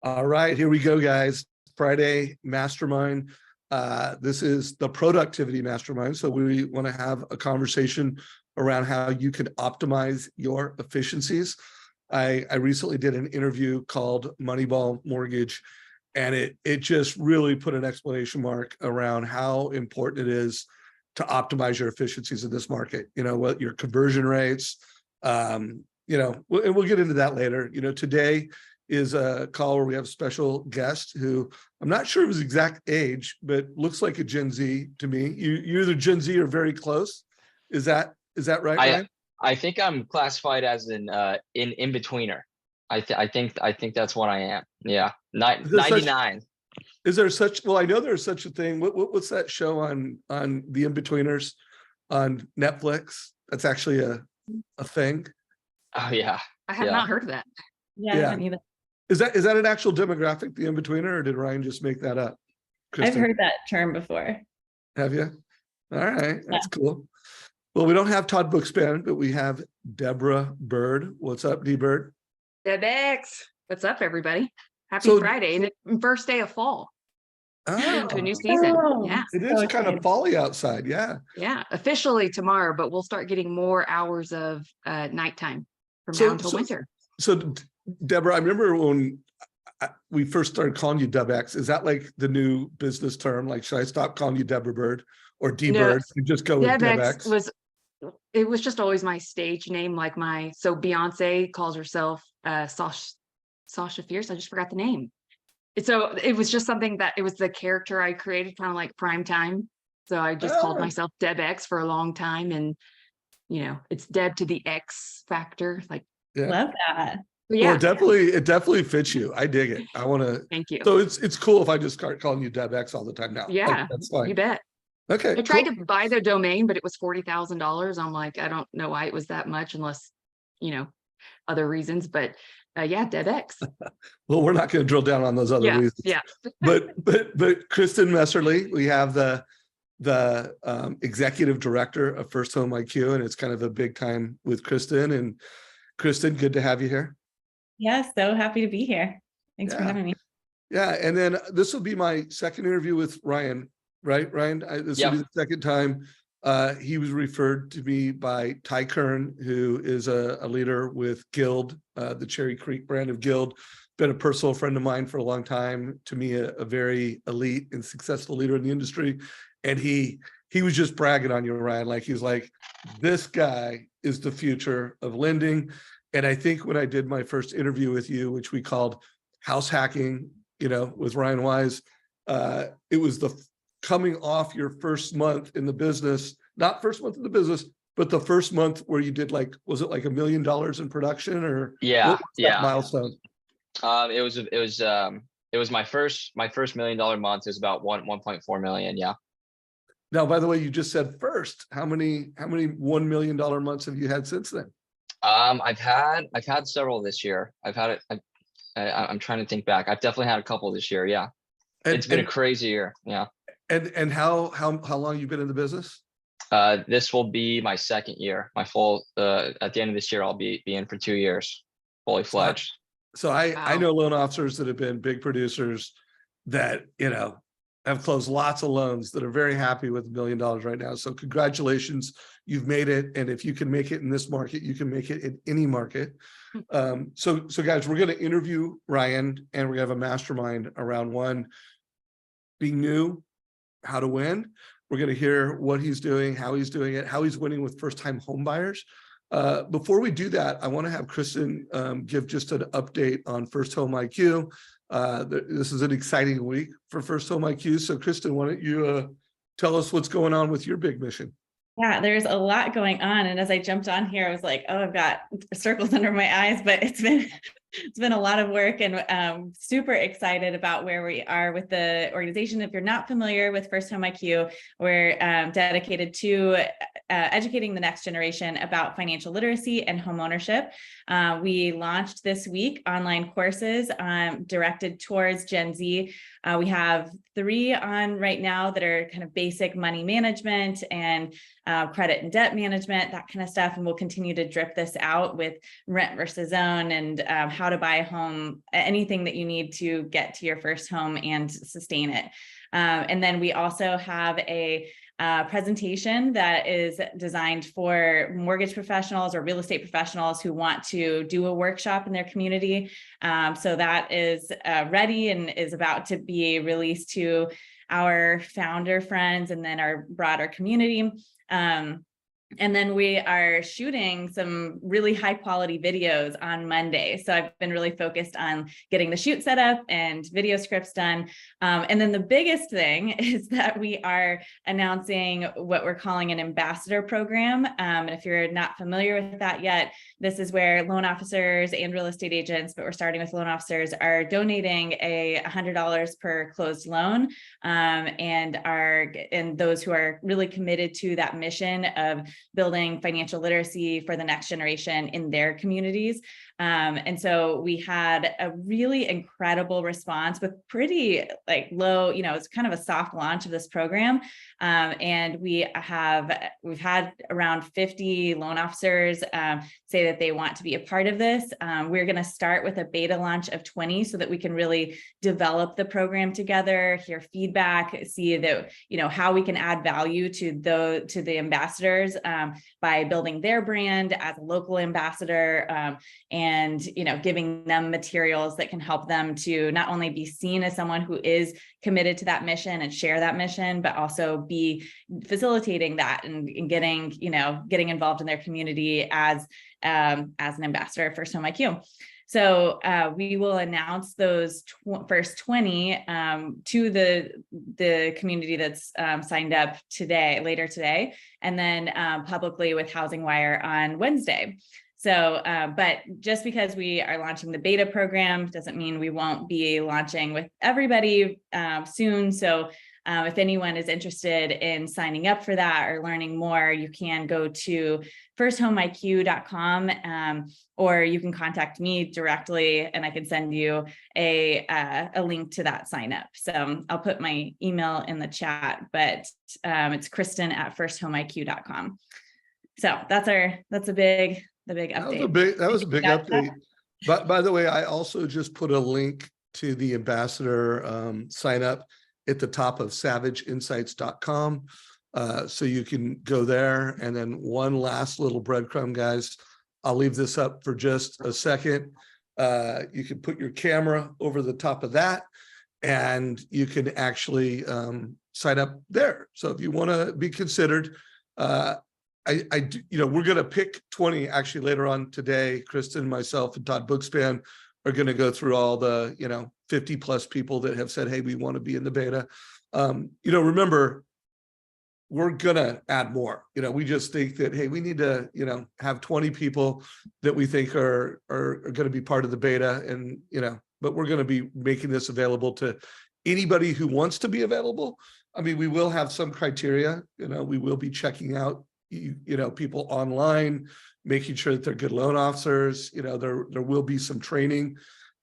All right, here we go, guys. Friday Mastermind. This is the productivity mastermind. So we want to have a conversation around how you can optimize your efficiencies. I recently did an interview called Moneyball Mortgage, and it just really put an exclamation mark around how important it is to optimize your efficiencies in this market. You know, what your conversion rates, and we'll get into that later. You know, today is a call where we have a special guest who I'm not sure of his exact age, but looks like a Gen Z to me. You're either Gen Z or very close. Is that right, Ryan? I think I'm classified as an in-betweener. I think that's what I am. Yeah. 99. Is there such, well, I know there's such a thing. What's that show on the in-betweeners on Netflix? That's actually a thing. Oh yeah. I have not heard of that. Yeah. I haven't either. Is that an actual demographic, the in-betweener, or did Ryan just make that up? Kristen? I've heard that term before. Have you? All right, that's cool. Well, we don't have Todd Bookspan, but we have Deborah Bird. What's up, D Bird? Debex. What's up, everybody? Happy Friday and the first day of fall. Into a new season. Yeah. It is kind of folly outside. Yeah. Yeah. Officially tomorrow, but we'll start getting more hours of nighttime from now until winter. So Deborah, I remember when we first started calling you Debex. Is that like the new business term? Like, should I stop calling you Deborah Bird or D Bird and just go with Debex? It was just always my stage name. Like so Beyonce calls herself Sasha Fierce. I just forgot the name. So it was just something that it was the character I created, kind of like prime time. So I just called myself Debex for a long time, and it's Deb to the X factor. Like, love that. Yeah, well, it definitely fits you. I dig it. I want to thank you. So it's cool if I just start calling you Debex all the time now. Yeah, like, that's fine. You bet. Okay. I tried to buy the domain, but it was $40,000. I'm like, I don't know why it was that much, unless other reasons. But yeah, Debex. Well, we're not going to drill down on those other reasons. Yeah. but Kristen Messerly, we have the executive director of First Home IQ, and it's kind of a big time with Kristen. And Kristen, good to have you here. Yeah, so happy to be here. Thanks for having me. Yeah, and then this will be my second interview with Ryan. Right, Ryan? This will be the second time. He was referred to me by Ty Kern, who is a leader with Guild, the Cherry Creek brand of Guild. Been a personal friend of mine for a long time. To me, a very elite and successful leader in the industry. And he was just bragging on you, Ryan. Like, he's like, this guy is the future of lending. And I think when I did my first interview with you, which we called House Hacking, with Ryan Wise, it was the coming off your first month in the business, not first month in the business, but the first month where you did was it like $1 million in production, or milestone? It was my first $1 million month. It was about 1.4 million. Yeah. Now, by the way, you just said first. How many $1 million months have you had since then? I've had several this year. I've had it. I'm trying to think back. I've definitely had a couple this year. Yeah. It's been a crazy year. Yeah. And how long you been in the business? This will be my second year. My full at the end of this year, I'll be in for 2 years, fully fledged. So I know loan officers that have been big producers that have closed lots of loans that are very happy with $1 million right now. So congratulations, you've made it. And if you can make it in this market, you can make it in any market. So guys, we're going to interview Ryan, and we're going to have a mastermind around one, being new, how to win. We're going to hear what he's doing, how he's doing it, how he's winning with first-time home buyers. Before we do that, I want to have Kristen give just an update on First Home IQ. This is an exciting week for First Home IQ. So Kristen, why don't you tell us what's going on with your big mission? Yeah, there's a lot going on. And as I jumped on here, I was like, oh, I've got circles under my eyes, but it's been a lot of work, and super excited about where we are with the organization. If you're not familiar with First Home IQ, we're dedicated to educating the next generation about financial literacy and home ownership. We launched this week online courses directed towards Gen Z. We have 3 on right now that are kind of basic money management and credit and debt management, that kind of stuff. And we'll continue to drip this out with rent versus own and how to buy a home, anything that you need to get to your first home and sustain it. And then we also have a presentation that is designed for mortgage professionals or real estate professionals who want to do a workshop in their community. So that is ready and is about to be released to our founder friends and then our broader community. And then we are shooting some really high quality videos on Monday. So I've been really focused on getting the shoot set up and video scripts done. And then the biggest thing is that we are announcing what we're calling an ambassador program. And if you're not familiar with that yet, this is where loan officers and real estate agents, but we're starting with loan officers, are donating $100 per closed loan. And those who are really committed to that mission of building financial literacy for the next generation in their communities. And so we had a really incredible response with pretty low, it's kind of a soft launch of this program. And we've had around 50 loan officers say that they want to be a part of this. We're going to start with a beta launch of 20 so that we can really develop the program together, hear feedback, see that, how we can add value to the ambassadors by building their brand as a local ambassador, and giving them materials that can help them to not only be seen as someone who is committed to that mission and share that mission, but also be facilitating that and getting involved in their community as an ambassador at First Home IQ. So we will announce those first 20 to the community that's signed up later today, and then publicly with Housing Wire on Wednesday. So, but just because we are launching the beta program doesn't mean we won't be launching with everybody soon. So if anyone is interested in signing up for that or learning more, you can go to firsthomeiq.com, or you can contact me directly and I can send you a link to that sign up. So I'll put my email in the chat, but it's Kristen@firsthomeiq.com. So that's the big update. That was a big update. But by the way, I also just put a link to the ambassador sign up at the top of savageinsights.com. So you can go there. And then one last little breadcrumb, guys. I'll leave this up for just a second. You can put your camera over the top of that and you can actually sign up there. So if you want to be considered, we're going to pick 20 actually later on today. Kristen, myself, and Todd Bookspan are going to go through all the 50 plus people that have said, hey, we want to be in the beta. Remember, we're going to add more. We just think that, hey, we need to have 20 people that we think are going to be part of the beta, and but we're going to be making this available to anybody who wants to be available. I mean, we will have some criteria. We will be checking out people online, making sure that they're good loan officers. There will be some training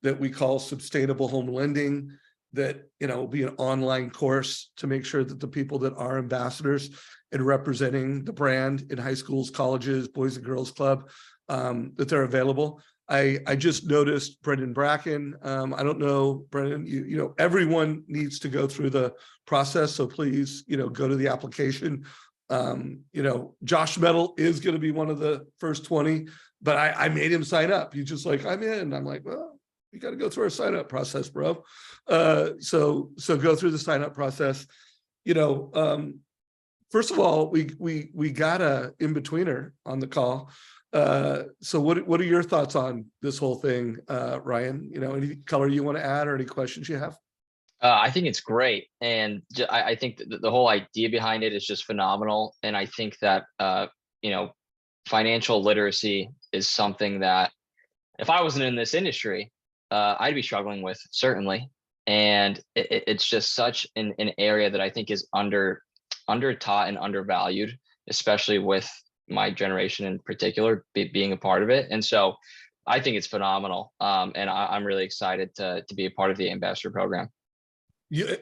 that we call sustainable home lending that will be an online course to make sure that the people that are ambassadors and representing the brand in high schools, colleges, Boys and Girls Club, that they're available. I just noticed Brendan Bracken. I don't know, Brendan, everyone needs to go through the process. So please, go to the application. Josh Metal is going to be one of the first 20, but I made him sign up. He's just like, I'm in. I'm like, well, you got to go through our sign up process, bro. So go through the sign up process. First of all, we got a in-betweener on the call. So what are your thoughts on this whole thing, Ryan? Any color you want to add or any questions you have? I think it's great. And I think the whole idea behind it is just phenomenal. And I think that, financial literacy is something that if I wasn't in this industry, I'd be struggling with, certainly. And it's just such an area that I think is under taught and undervalued, especially with my generation in particular, being a part of it. And so I think it's phenomenal. And I'm really excited to be a part of the ambassador program.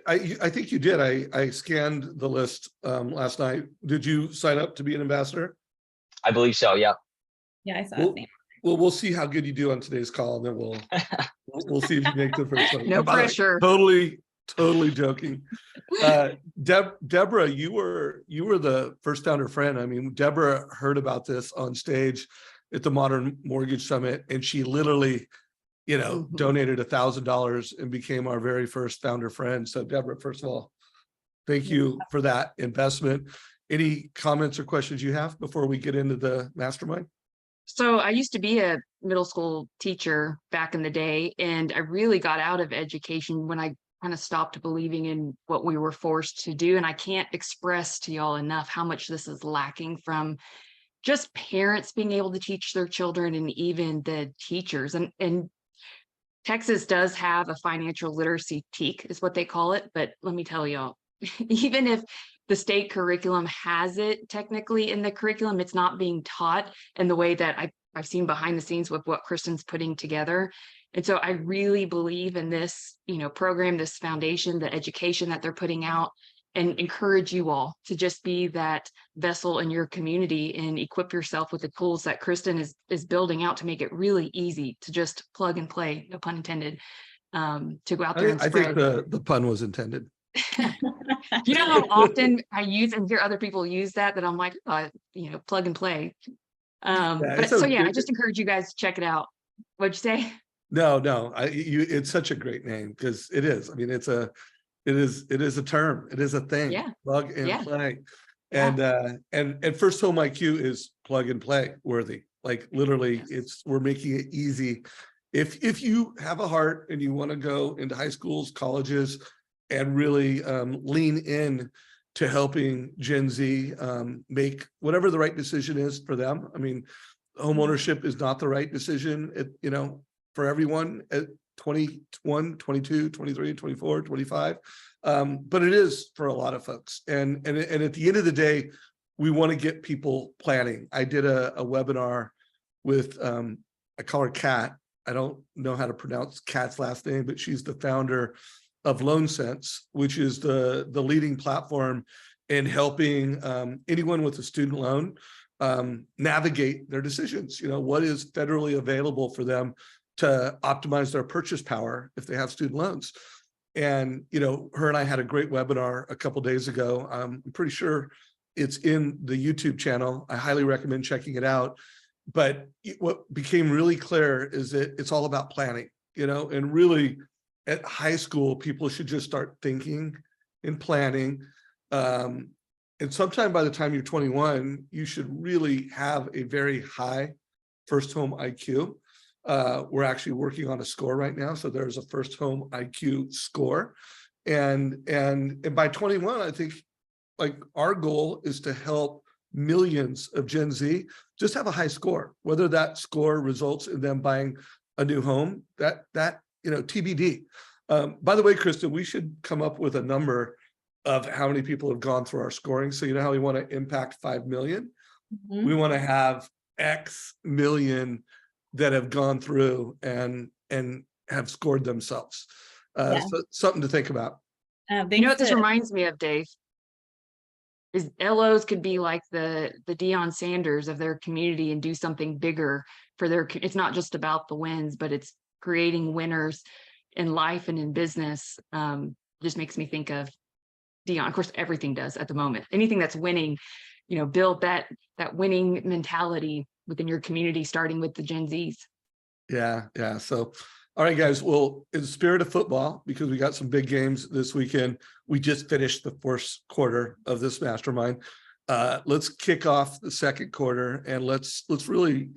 I think you did. I scanned the list last night. Did you sign up to be an ambassador? I believe so. Yeah. Yeah, I saw it. we'll see how good you do on today's call, and then we'll see if you make the first one. No And by the way, pressure. totally joking. Deborah, you were the first founder friend. I mean, Deborah heard about this on stage at the Modern Mortgage Summit, and she literally, donated $1,000 and became our very first founder friend. So Deborah, first of all, thank you for that investment. Any comments or questions you have before we get into the mastermind? So I used to be a middle school teacher back in the day, and I really got out of education when I kind of stopped believing in what we were forced to do. And I can't express to y'all enough how much this is lacking from just parents being able to teach their children, and even the teachers. And Texas does have a financial literacy TEAC is what they call it. But let me tell y'all, even if the state curriculum has it technically in the curriculum, it's not being taught in the way that I've seen behind the scenes with what Kristen's putting together. And so I really believe in this, program, this foundation, the education that they're putting out, and encourage you all to just be that vessel in your community and equip yourself with the tools that Kristen is building out to make it really easy to just plug and play, no pun intended, to go out there and I spread. think the pun was intended. You know how often I use and hear other people use that I'm like, plug and play. I just encourage you guys to check it out. What'd you say? No, it's such a great name, because it is. I mean, it is a term. It is a thing. Yeah. Plug and play. Yeah. And First Home IQ is plug and play worthy. Like literally, Yes. we're making it easy. If you have a heart and you want to go into high schools, colleges, and really lean in to helping Gen Z make whatever the right decision is for them. I mean, home ownership is not the right decision, for everyone at 21, 22, 23, 24, 25. But it is for a lot of folks. And at the end of the day, we want to get people planning. I did a webinar with, I call her Kat. I don't know how to pronounce Kat's last name, but she's the founder of LoanSense, which is the leading platform in helping anyone with a student loan navigate their decisions. What is federally available for them to optimize their purchase power if they have student loans. And, her and I had a great webinar a couple of days ago. I'm pretty sure it's in the YouTube channel. I highly recommend checking it out. But what became really clear is that it's all about planning, and really at high school, people should just start thinking and planning. And sometime by the time you're 21, you should really have a very high first home IQ. We're actually working on a score right now. So there's a first home IQ score. And by 21, I think like our goal is to help millions of Gen Z just have a high score, whether that score results in them buying a new home, that TBD. By the way, Kristen, we should come up with a number of how many people have gone through our scoring. So how we want to impact 5 million. Mm-hmm. We want to have X million that have gone through and have scored themselves. So something to think about. What this reminds me of, Dave, is LOs could be like the Deion Sanders of their community and do something bigger for it's not just about the wins, but it's creating winners in life and in business. Just makes me think of Deion. Of course, everything does at the moment. Anything that's winning, build that winning mentality within your community, starting with the Gen Zs. Yeah. So, all right, guys. Well, in the spirit of football, because we got some big games this weekend, we just finished the first quarter of this mastermind. Let's kick off the second quarter, and let's really,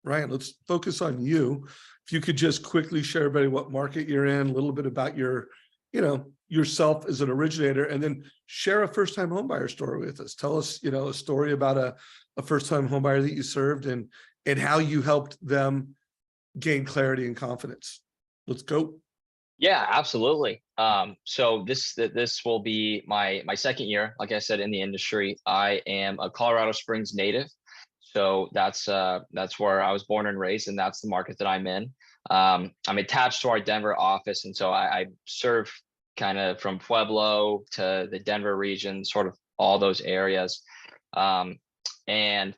Ryan, let's focus on you. If you could just quickly share everybody what market you're in, a little bit about your, yourself as an originator, and then share a first-time homebuyer story with us. Tell us, a story about a first-time homebuyer that you served and how you helped them gain clarity and confidence. Let's go. Yeah, absolutely. So this will be my second year, like I said, in the industry. I am a Colorado Springs native. So that's where I was born and raised, and that's the market that I'm in. I'm attached to our Denver office, and so I serve kind of from Pueblo to the Denver region, sort of all those areas. And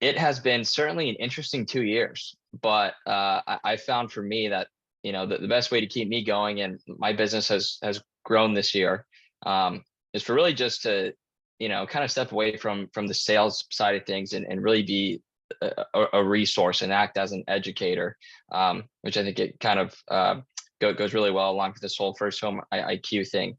It has been certainly an interesting 2 years, but I found for me that, the best way to keep me going, and my business has grown this year, is for really just to, kind of step away from the sales side of things, and really be a resource and act as an educator, which I think it kind of goes really well along with this whole first home IQ thing.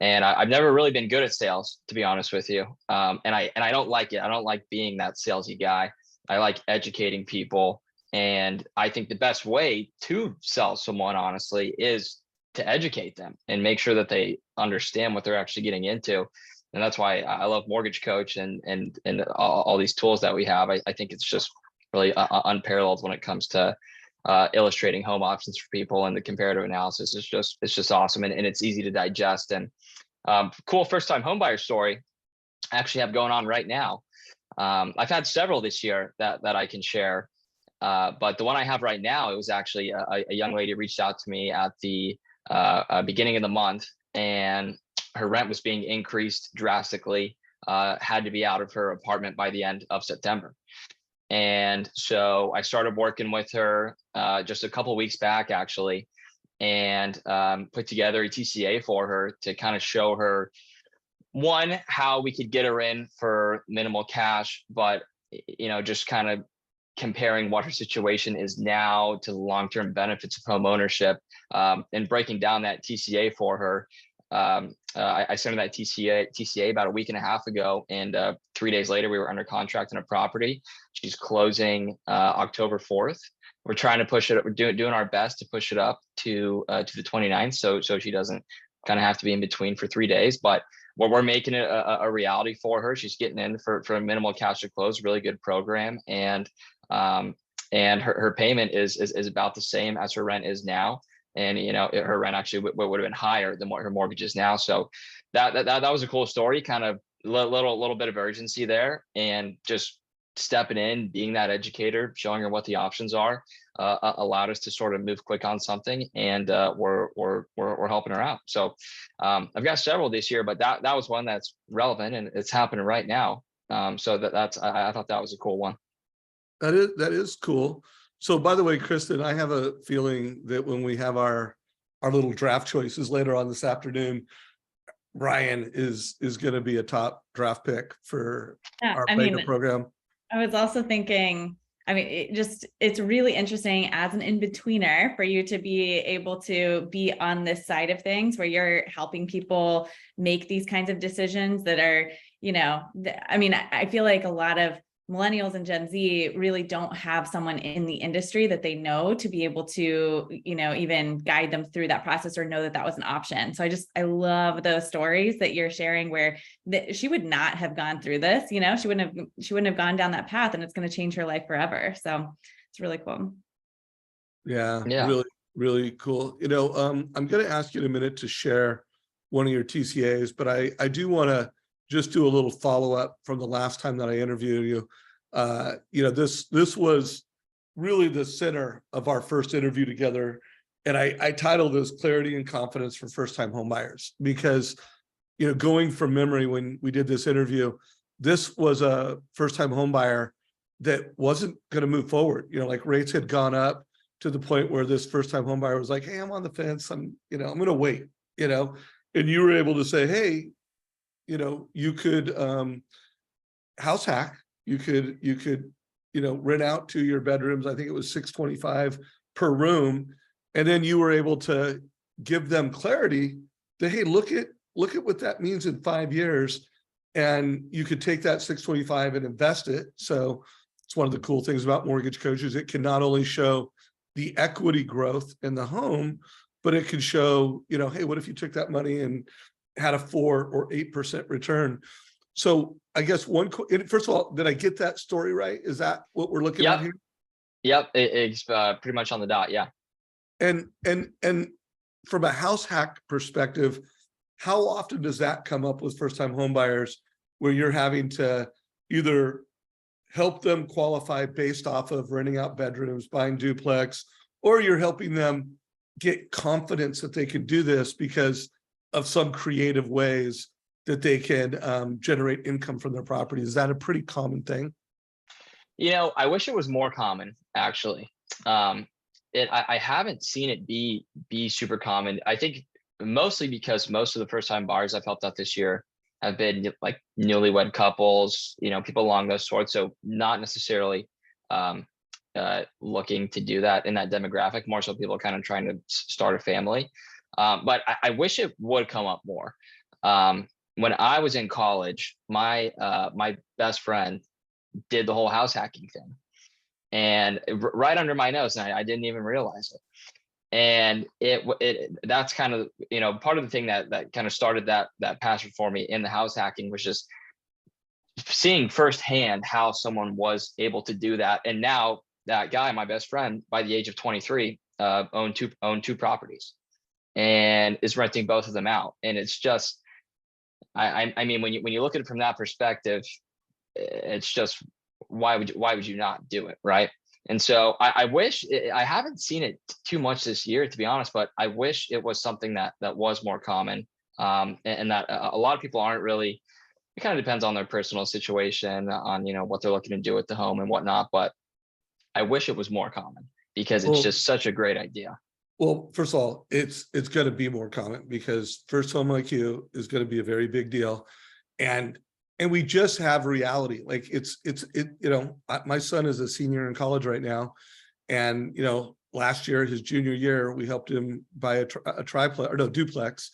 And I've never really been good at sales, to be honest with you. And I don't like it. I don't like being that salesy guy. I like educating people. And I think the best way to sell someone, honestly, is to educate them and make sure that they understand what they're actually getting into. And that's why I love MortgageCoach and all these tools that we have. I think it's just really unparalleled when it comes to illustrating home options for people, and the comparative analysis is just awesome, and it's easy to digest. And cool first time homebuyer story I actually have going on right now. I've had several this year that I can share, but the one I have right now, it was actually a young lady reached out to me at the beginning of the month, and her rent was being increased drastically, had to be out of her apartment by the end of September. And so I started working with her just a couple of weeks back, actually, and put together a TCA for her to kind of show her, one, how we could get her in for minimal cash, but just kind of comparing what her situation is now to the long-term benefits of home ownership, and breaking down that TCA for her. I sent her that TCA about a week and a half ago, and 3 days later we were under contract on a property. She's closing October 4th. We're trying to push it. We're doing our best to push it up to the 29th, so she doesn't kind of have to be in between for 3 days. But we're making it a reality for her. She's getting in for a minimal cash to close. Really good program, and her payment is about the same as her rent is now. And her rent actually would have been higher than what her mortgage is now. So that was a cool story. Kind of little bit of urgency there, and just stepping in, being that educator, showing her what the options are, allowed us to sort of move quick on something, and we're helping her out. So I've got several this year, but that was one that's relevant, and it's happening right now. So I thought that was a cool one. That is cool. So by the way, Kristen, I have a feeling that when we have our little draft choices later on this afternoon, Ryan is going to be a top draft pick for our playbook program. I was also thinking, it's really interesting as an in-betweener for you to be able to be on this side of things where you're helping people make these kinds of decisions that are, I feel like a lot of millennials and Gen Z really don't have someone in the industry that they know to be able to, even guide them through that process or know that that was an option. So I love those stories that you're sharing where she would not have gone through this, she wouldn't have gone down that path, and it's going to change her life forever. So it's really cool. Yeah. Really, really cool. I'm going to ask you in a minute to share one of your TCAs, but I do want to just do a little follow-up from the last time that I interviewed you. This was really the center of our first interview together. And I titled this Clarity and Confidence for First-Time Homebuyers, because, going from memory, when we did this interview, this was a first-time homebuyer that wasn't going to move forward. Like rates had gone up to the point where this first-time homebuyer was like, hey, I'm on the fence. I'm going to wait, and you were able to say, hey, you could house hack, you could rent out to your bedrooms. I think it was $625 per room. And then you were able to give them clarity that, hey, look at what that means in 5 years. And you could take that $625 and invest it. So it's one of the cool things about MortgageCoach is it can not only show the equity growth in the home, but it can show, hey, what if you took that money and had a 4 or 8% return? So I guess first of all, did I get that story right? Is that what we're looking at here? Yep, it's pretty much on the dot. Yeah. And from a house hack perspective, how often does that come up with first-time homebuyers where you're having to either help them qualify based off of renting out bedrooms, buying duplex, or you're helping them get confidence that they can do this because of some creative ways that they can generate income from their property? Is that a pretty common thing? I wish it was more common, actually. I haven't seen it be super common. I think mostly because most of the first time buyers I've helped out this year have been like newlywed couples, people along those sorts. So not necessarily looking to do that in that demographic, more so people kind of trying to start a family. But I wish it would come up more. When I was in college, my best friend did the whole house hacking thing, and right under my nose, and I didn't even realize it. And that's kind of part of the thing that kind of started that passion for me in the house hacking, was just seeing firsthand how someone was able to do that. And now that guy, my best friend, by the age of 23, owned two properties and is renting both of them out. And it's just, I mean, when you look at it from that perspective, it's just, why would you not do it, right? And so I wish, I haven't seen it too much this year, to be honest, but I wish it was something that was more common, and that a lot of people aren't really. It kind of depends on their personal situation, on what they're looking to do with the home and whatnot. But I wish it was more common, because it's just such a great idea. Well, first of all, it's going to be more common, because first home IQ is going to be a very big deal, and we just have reality. Like my son is a senior in college right now, and last year, his junior year, we helped him buy a duplex,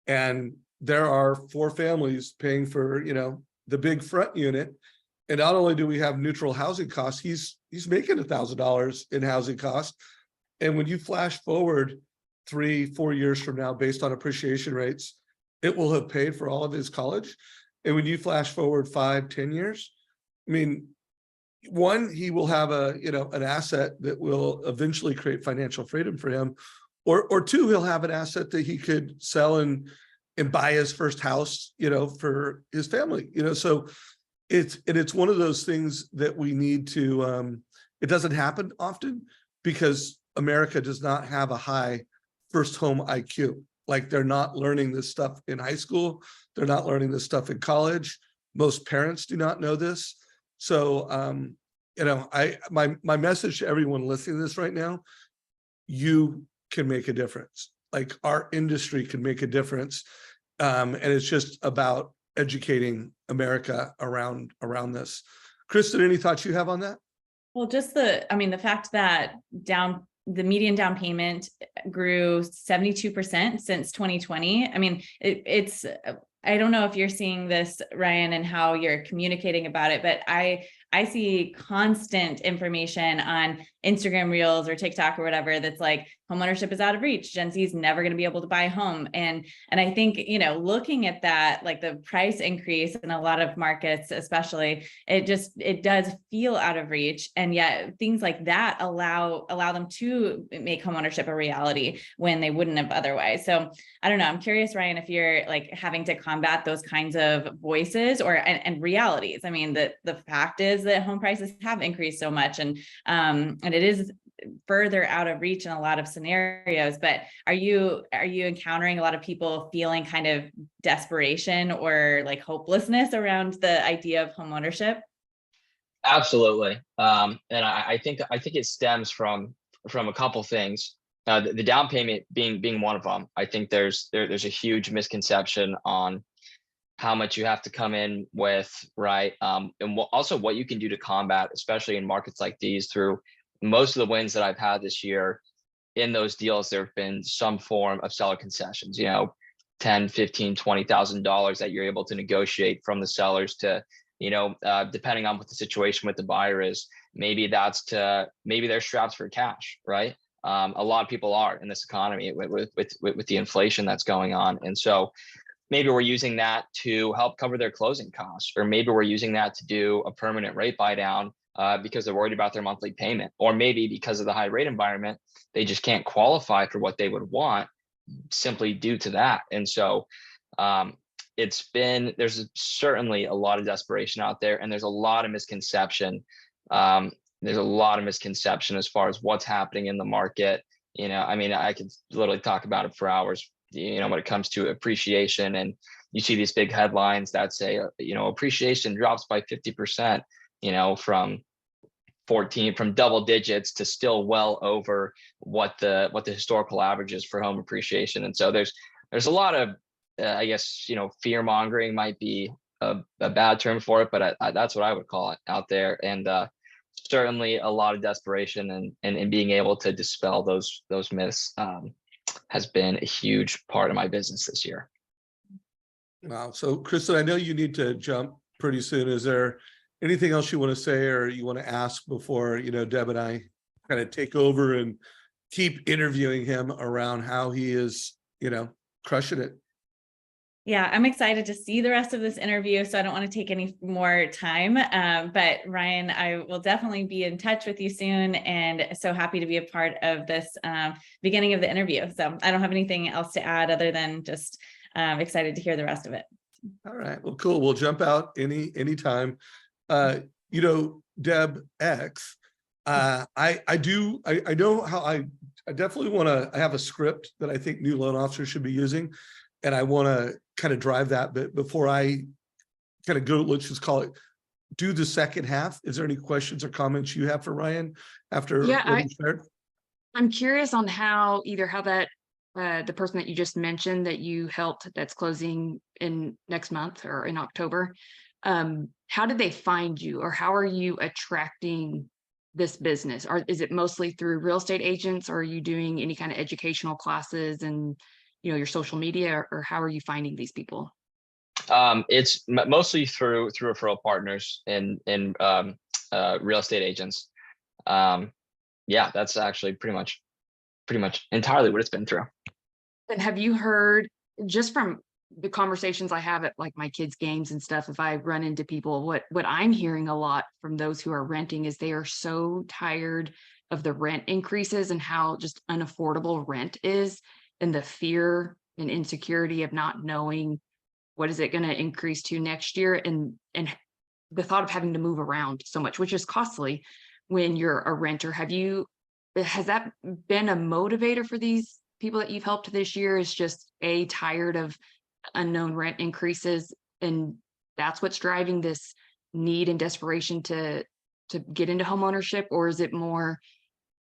and there are 4 families paying for the big front unit. And not only do we have neutral housing costs, he's making $1,000 in housing costs. And when you flash forward 3-4 years from now, based on appreciation rates, it will have paid for all of his college. And when you flash forward 5-10 years, I mean, one, he will have an asset that will eventually create financial freedom for him, or two, he'll have an asset that he could sell and buy his first house, for his family, so it's one of those things that we need to, it doesn't happen often, because America does not have a high first home IQ. Like, they're not learning this stuff in high school. They're not learning this stuff in college. Most parents do not know this. So, my message to everyone listening to this right now, you can make a difference. Like, our industry can make a difference. And it's just about educating America around this. Kristen, any thoughts you have on that? Well, just the fact that the median down payment grew 72% since 2020. I mean, it's, I don't know if you're seeing this, Ryan, and how you're communicating about it, but I see constant information on Instagram Reels or TikTok or whatever that's like, homeownership is out of reach. Gen Z is never going to be able to buy a home. And I think, looking at that, like the price increase in a lot of markets, especially, it does feel out of reach. And yet things like that allow them to make homeownership a reality when they wouldn't have otherwise. So I don't know. I'm curious, Ryan, if you're like having to combat those kinds of voices and realities. I mean, the fact is that home prices have increased so much, and it is further out of reach in a lot of scenarios. But are you encountering a lot of people feeling kind of desperation or like hopelessness around the idea of home ownership? Absolutely. And I think it stems from a couple things. The down payment being one of them. I think there's a huge misconception on how much you have to come in with, right? And also what you can do to combat, especially in markets like these. Through most of the wins that I've had this year, in those deals, there have been some form of seller concessions, $10, $15, $20,000 that you're able to negotiate from the sellers to, depending on what the situation with the buyer is. Maybe they're strapped for cash, right? A lot of people are in this economy with the inflation that's going on. And so maybe we're using that to help cover their closing costs, or maybe we're using that to do a permanent rate buy down because they're worried about their monthly payment, or maybe because of the high rate environment, they just can't qualify for what they would want simply due to that. And so there's certainly a lot of desperation out there, and there's a lot of misconception. There's a lot of misconception as far as what's happening in the market. I could literally talk about it for hours, when it comes to appreciation, and you see these big headlines that say, appreciation drops by 50%, from from double digits to still well over what the historical average is for home appreciation. And so there's a lot of I guess, fear mongering might be a bad term for it, but that's what I would call it out there. And certainly a lot of desperation and being able to dispel those myths has been a huge part of my business this year. Wow. So Kristen, I know you need to jump pretty soon. Is there anything else you want to say or you want to ask before, Deb and I kind of take over and keep interviewing him around how he is, crushing it? Yeah, I'm excited to see the rest of this interview, so I don't want to take any more time. But Ryan, I will definitely be in touch with you soon, and so happy to be a part of this beginning of the interview. So I don't have anything else to add other than just excited to hear the rest of it. All right, well, cool. We'll jump out anytime. Deb X, I know how I definitely want to. I have a script that I think new loan officers should be using, and I want to kind of drive that. But before I kind of go, let's just call it do the second half. Is there any questions or comments you have for Ryan after what he shared? I'm curious on how that the person that you just mentioned that you helped that's closing in next month or in October, how did they find you, or how are you attracting this business? Or is it mostly through real estate agents, or are you doing any kind of educational classes and your social media, or how are you finding these people? It's mostly through referral partners and real estate agents. Yeah, that's actually pretty much entirely what it's been through. And have you heard, just from the conversations I have at like my kids' games and stuff, if I run into people, what I'm hearing a lot from those who are renting is they are so tired of the rent increases and how just unaffordable rent is, and the fear and insecurity of not knowing what is it going to increase to next year, and the thought of having to move around so much, which is costly when you're a renter. Has that been a motivator for these people that you've helped this year, is just tired of unknown rent increases, and that's what's driving this need and desperation to get into home ownership? Or is it more,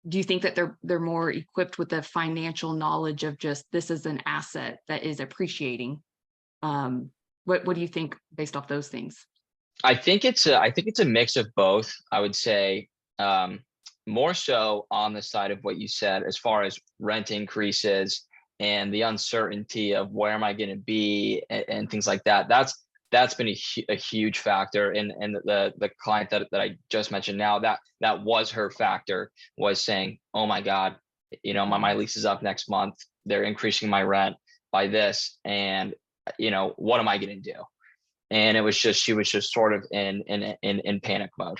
do you think that they're more equipped with the financial knowledge of just, this is an asset that is appreciating? What do you think based off those things? I think it's a mix of both. I would say more so on the side of what you said, as far as rent increases and the uncertainty of where am I going to be and things like that. That's been a huge factor. And the client that I just mentioned now, that was her factor, was saying, oh my God, my lease is up next month. They're increasing my rent by this. And, what am I going to do? And she was just sort of in panic mode.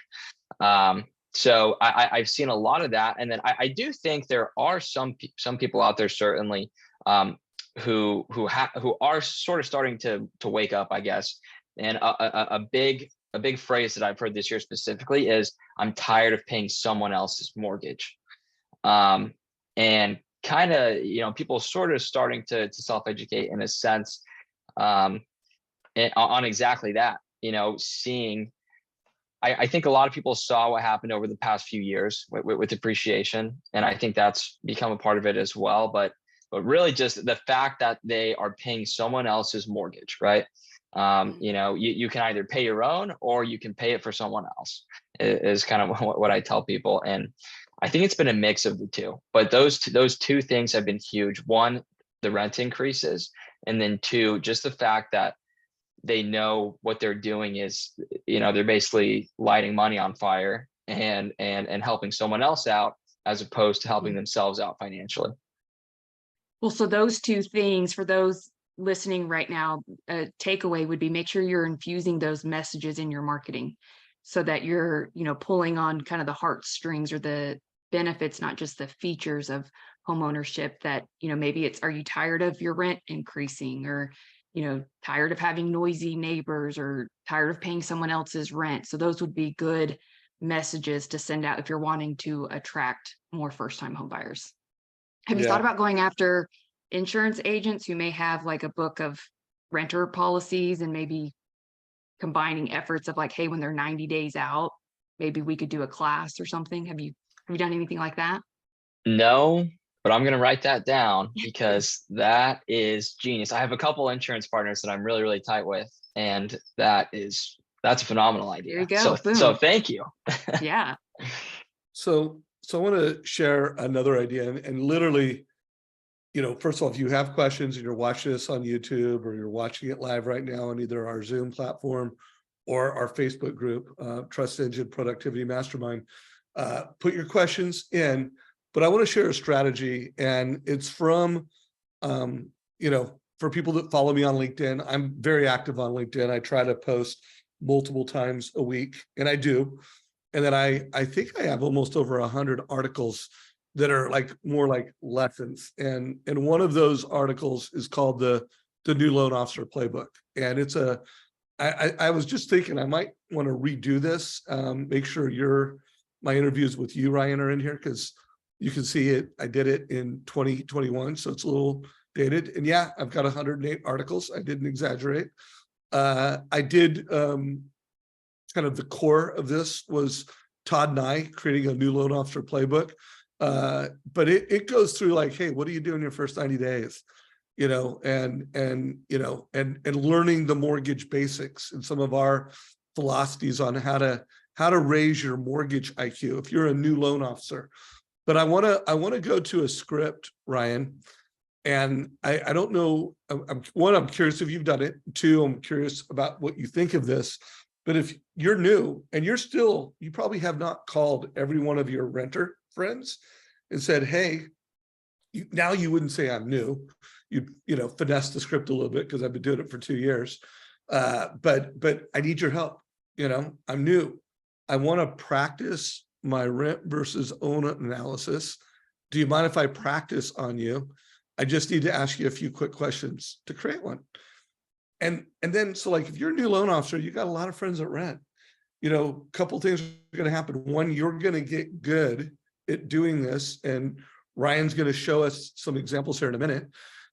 So I've seen a lot of that. And then I do think there are some people out there, certainly, who are sort of starting to wake up, I guess. And a big phrase that I've heard this year specifically is, I'm tired of paying someone else's mortgage. And kind of, people sort of starting to self-educate in a sense, on exactly that, seeing, I think a lot of people saw what happened over the past few years with depreciation, and I think that's become a part of it as well. But really just the fact that they are paying someone else's mortgage, right? You can either pay your own or you can pay it for someone else, is kind of what I tell people. And I think it's been a mix of the two, but those two things have been huge. One, the rent increases, and then two, just the fact that they know what they're doing is, they're basically lighting money on fire and helping someone else out, as opposed to helping themselves out financially. Well, so those two things, for those listening right now, a takeaway would be, make sure you're infusing those messages in your marketing, so that you're, pulling on kind of the heartstrings or the benefits, not just the features of homeownership. That, maybe it's, are you tired of your rent increasing, or tired of having noisy neighbors, or tired of paying someone else's rent? So those would be good messages to send out if you're wanting to attract more first-time home buyers. Have you thought about going after insurance agents who may have like a book of renter policies, and maybe combining efforts of like, hey, when they're 90 days out, maybe we could do a class or something. Have you done anything like that? No, but I'm going to write that down because that is genius. I have a couple insurance partners that I'm really, really tight with, and that's a phenomenal idea. There you go. So Boom. thank you. Yeah. So I want to share another idea, and literally, first of all, if you have questions and you're watching this on YouTube or you're watching it live right now on either our Zoom platform or our Facebook group, Trust Engine Productivity Mastermind, put your questions in. But I want to share a strategy, and it's from, for people that follow me on LinkedIn. I'm very active on LinkedIn. I try to post multiple times a week, and I do. And then I think I have almost over 100 articles that are like more like lessons. And one of those articles is called the New Loan Officer Playbook. And it's I was just thinking I might want to redo this, make sure my interviews with you, Ryan, are in here, because you can see it. I did it in 2021, so it's a little dated. And yeah, I've got 108 articles. I didn't exaggerate. I did kind of the core of this was Todd and I creating a New Loan Officer Playbook. But it goes through like, hey, what do you do in your first 90 days? And learning the mortgage basics and some of our philosophies on how to raise your mortgage IQ if you're a new loan officer. But I want to go to a script, Ryan, and I don't know. I'm curious if you've done it. Two, I'm curious about what you think of this. But if you're new and you probably have not called every one of your renter friends and said, hey, now you wouldn't say I'm new. You finesse the script a little bit because I've been doing it for 2 years. But I need your help. I'm new. I want to practice my rent versus own analysis. Do you mind if I practice on you? I just need to ask you a few quick questions to create one. And then, so like, if you're a new loan officer, you got a lot of friends that rent, a couple of things are going to happen. One, you're going to get good at doing this. And Ryan's going to show us some examples here in a minute.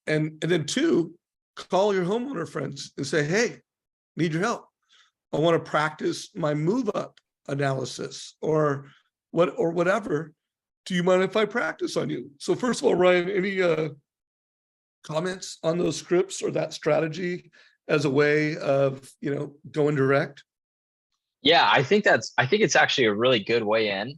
And then two, call your homeowner friends and say, hey, need your help. I want to practice my move up analysis or whatever. Do you mind if I practice on you? So first of all, Ryan, any comments on those scripts or that strategy as a way of, going direct? Yeah, I think it's actually a really good way in.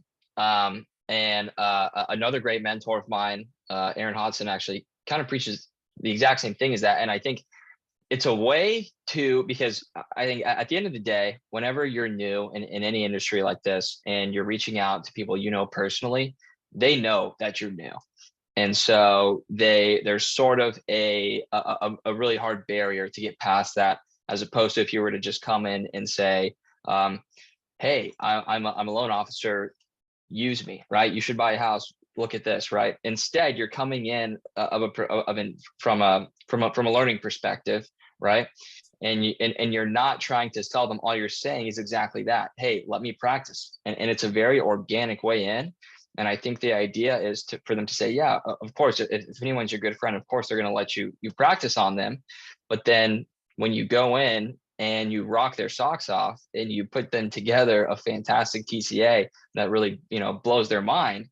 Another great mentor of mine, Aaron Hodson, actually kind of preaches the exact same thing as that. And I think it's a way to, because I think at the end of the day, whenever you're new in any industry like this and you're reaching out to people personally, they know that you're new. And so there's sort of a really hard barrier to get past that, as opposed to if you were to just come in and say, hey, I'm a loan officer, use me, right? You should buy a house. Look at this, right? Instead, you're coming in from a learning perspective, right? And you're not trying to sell them. All you're saying is exactly that. Hey, let me practice. And it's a very organic way in. And I think the idea is for them to say, yeah, of course, if anyone's your good friend, of course, they're going to let you practice on them. But then when you go in and you rock their socks off and you put them together a fantastic TCA that really, blows their mind,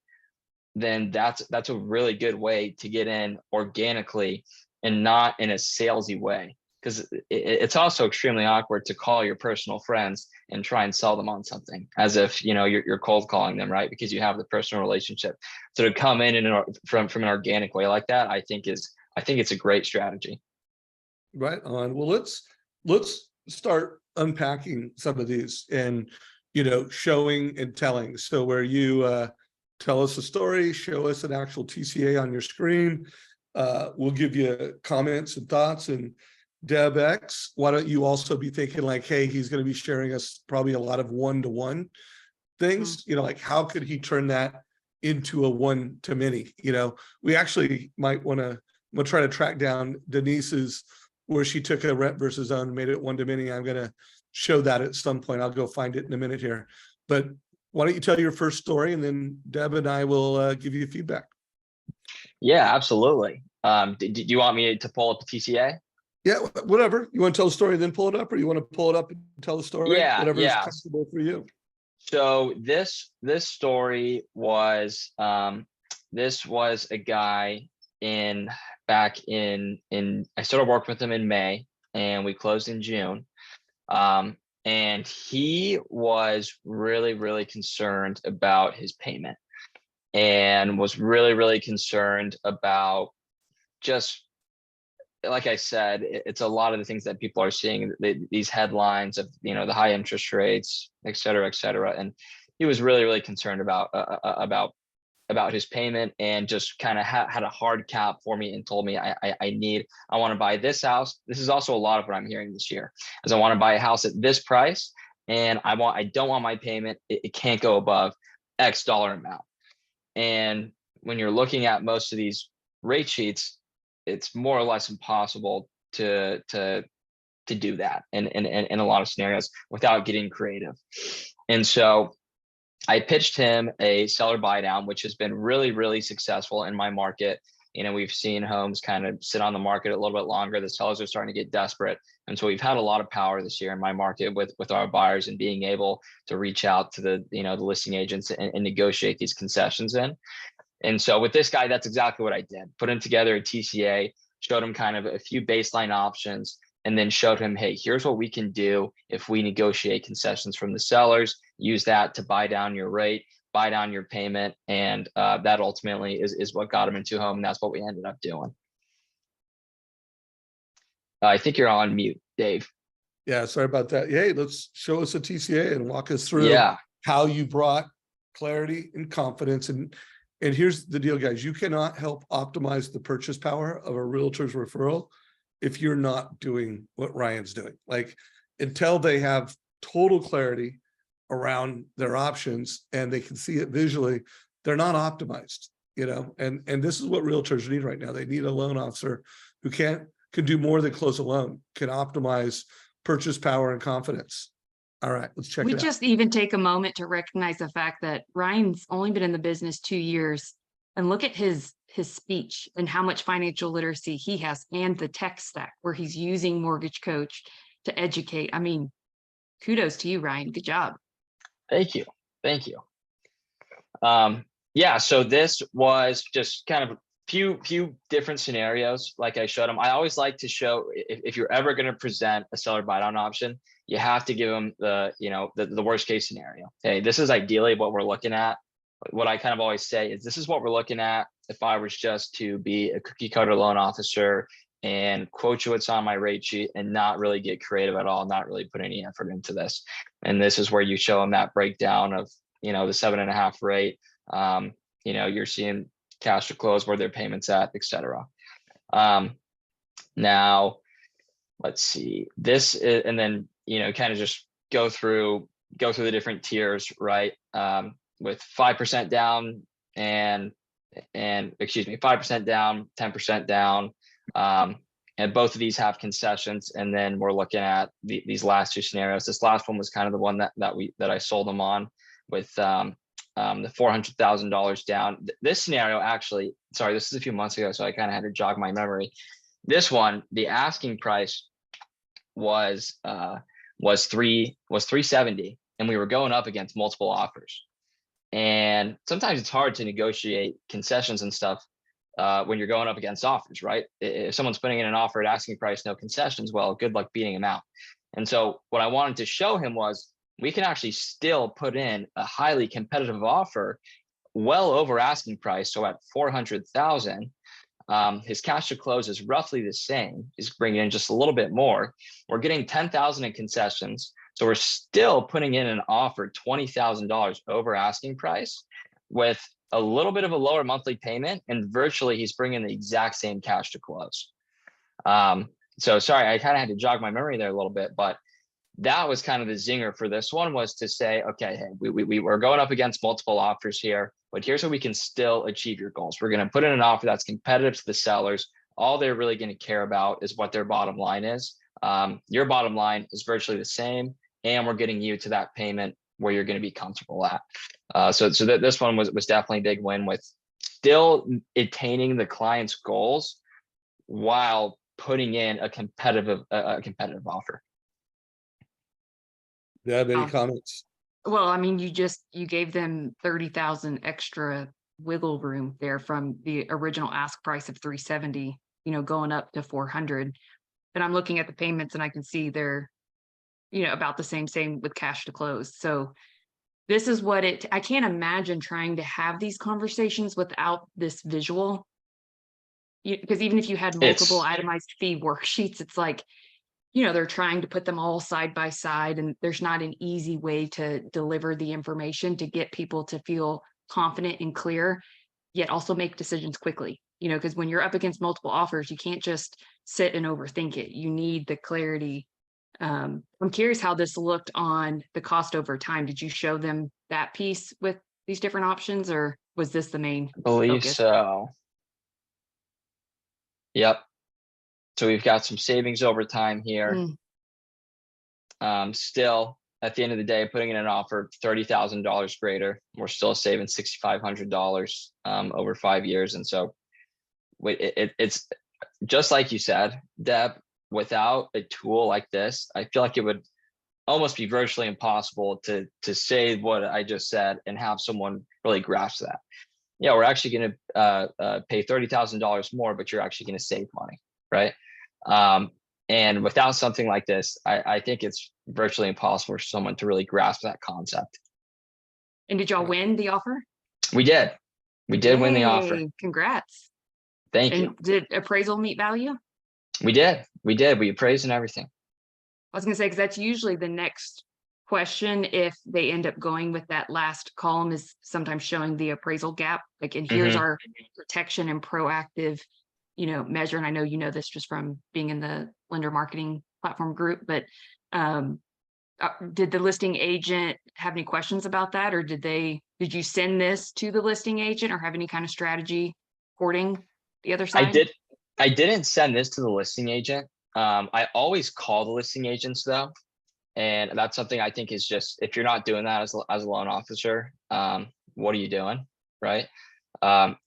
then that's a really good way to get in organically and not in a salesy way. Because it's also extremely awkward to call your personal friends and try and sell them on something as if, you're cold calling them, right? Because you have the personal relationship. So to come in from an organic way like that, I think it's a great strategy. Right on. Well, let's start unpacking some of these and, showing and telling. So where you tell us a story, show us an actual TCA on your screen. We'll give you comments and thoughts. And Deb X, why don't you also be thinking like, hey, he's going to be sharing us probably a lot of one-to-one things, like how could he turn that into a one-to-many? We actually might want to try to track down Denise's, where she took a rent versus own and made it one-to-many. I'm going to show that at some point. I'll go find it in a minute here. But why don't you tell your first story, and then Deb and I will give you feedback. Yeah, absolutely. Do you want me to pull up the TCA? Yeah, whatever. You want to tell the story and then pull it up, or you want to pull it up and tell the story? Yeah, whatever yeah. is comfortable for you. So this story was this was a guy back in I started working with him in May and we closed in June. And he was really concerned about his payment and was really concerned about, just like I said, it's a lot of the things that people are seeing, these headlines of, you know, the high interest rates, et cetera. And he was really concerned about his payment, and just kind of had a hard cap for me and told me I want to buy this house. This is also a lot of what I'm hearing this year, is I want to buy a house at this price, and I don't want my payment, it can't go above X dollar amount. And when you're looking at most of these rate sheets, it's more or less impossible to do that in a lot of scenarios without getting creative. And so I pitched him a seller buy down, which has been really successful in my market. You know, we've seen homes kind of sit on the market a little bit longer. The sellers are starting to get desperate. And so we've had a lot of power this year in my market with our buyers, and being able to reach out to the listing agents and negotiate these concessions in. And so with this guy, that's exactly what I did. Put him together a TCA, showed him kind of a few baseline options, and then showed him, hey, here's what we can do if we negotiate concessions from the sellers. Use that to buy down your rate, buy down your payment. And that ultimately is what got him into a home. And that's what we ended up doing. I think you're on mute, Dave. Yeah, sorry about that. Hey, let's show us a TCA and walk us through how you brought clarity and confidence. And here's the deal, guys. You cannot help optimize the purchase power of a realtor's referral if you're not doing what Ryan's doing. Like, until they have total clarity around their options and they can see it visually, they're not optimized, you know. And this is what realtors need right now. They need a loan officer who can do more than close a loan, can optimize purchase power and confidence. All right, let's check it out. We just even take a moment to recognize the fact that Ryan's only been in the business 2 years, and look at his speech and how much financial literacy he has, and the tech stack where he's using MortgageCoach to educate. I mean, kudos to you, Ryan. Good job. Thank you. Yeah, so this was just kind of a few different scenarios. Like I showed them, I always like to show, if you're ever going to present a seller buy down option, you have to give them the worst case scenario. Hey, this is ideally what we're looking at. What I kind of always say is, this is what we're looking at if I was just to be a cookie cutter loan officer and quote you what's on my rate sheet and not really get creative at all, not really put any effort into this. And this is where you show them that breakdown of, the 7.5 rate. You're seeing cash to close, where their payments at, etc. Now let's see this, and then kind of just go through the different tiers, right? With 5% down and 5% down, 10% down, and both of these have concessions. And then we're looking at these last two scenarios. This last one was kind of the one that I sold them on, with the $400,000 down. This scenario, actually, sorry, this is a few months ago, so I kind of had to jog my memory. This one, the asking price was $370, and we were going up against multiple offers. And sometimes it's hard to negotiate concessions and stuff when you're going up against offers, right? If someone's putting in an offer at asking price, no concessions, well, good luck beating them out. And so what I wanted to show him was, we can actually still put in a highly competitive offer well over asking price. So at 400,000, his cash to close is roughly the same. He's bringing in just a little bit more. We're getting 10,000 in concessions. So we're still putting in an offer $20,000 over asking price with a little bit of a lower monthly payment, and virtually he's bringing the exact same cash to close. So sorry, I kind of had to jog my memory there a little bit, but that was kind of the zinger for this one, was to say, okay, hey, we were going up against multiple offers here, but here's how we can still achieve your goals. We're going to put in an offer that's competitive to the sellers. All they're really going to care about is what their bottom line is. Your bottom line is virtually the same, and we're getting you to that payment where you're going to be comfortable at. So this one was definitely a big win, with still attaining the client's goals while putting in a competitive offer. Do you have any comments? Well, I mean, you gave them 30,000 extra wiggle room there from the original ask price of 370, going up to 400. And I'm looking at the payments and I can see they're, about the same with cash to close. So this is what I can't imagine trying to have these conversations without this visual. Because even if you had multiple It's itemized fee worksheets, it's like, they're trying to put them all side by side, and there's not an easy way to deliver the information to get people to feel confident and clear, yet also make decisions quickly. Because when you're up against multiple offers, you can't just sit and overthink it. You need the clarity. I'm curious how this looked on the cost over time. Did you show them that piece with these different options, or was this the main I believe focus? so. Yep. So we've got some savings over time here. Still, at the end of the day, putting in an offer $30,000 greater, we're still saving $6,500 over 5 years. And so it's just like you said, Deb, without a tool like this, I feel like it would almost be virtually impossible to say what I just said and have someone really grasp that. Yeah, we're actually going to pay $30,000 more, but you're actually going to save money, right? And without something like this, I think it's virtually impossible for someone to really grasp that concept. And did y'all win the offer? We did. We did win the offer. Yay, congrats. Thank And you. did appraisal meet value? We did. We did. We appraised and everything. I was going to say, because that's usually the next question if they end up going with that last column, is sometimes showing the appraisal gap. Like, and here's our protection and proactive, measure. And I know this just from being in the lender marketing platform group, but did the listing agent have any questions about that, or did you send this to the listing agent, or have any kind of strategy courting the other side? I didn't send this to the listing agent. I always call the listing agents though. And that's something I think is just, if you're not doing that as a loan officer, what are you doing? Right.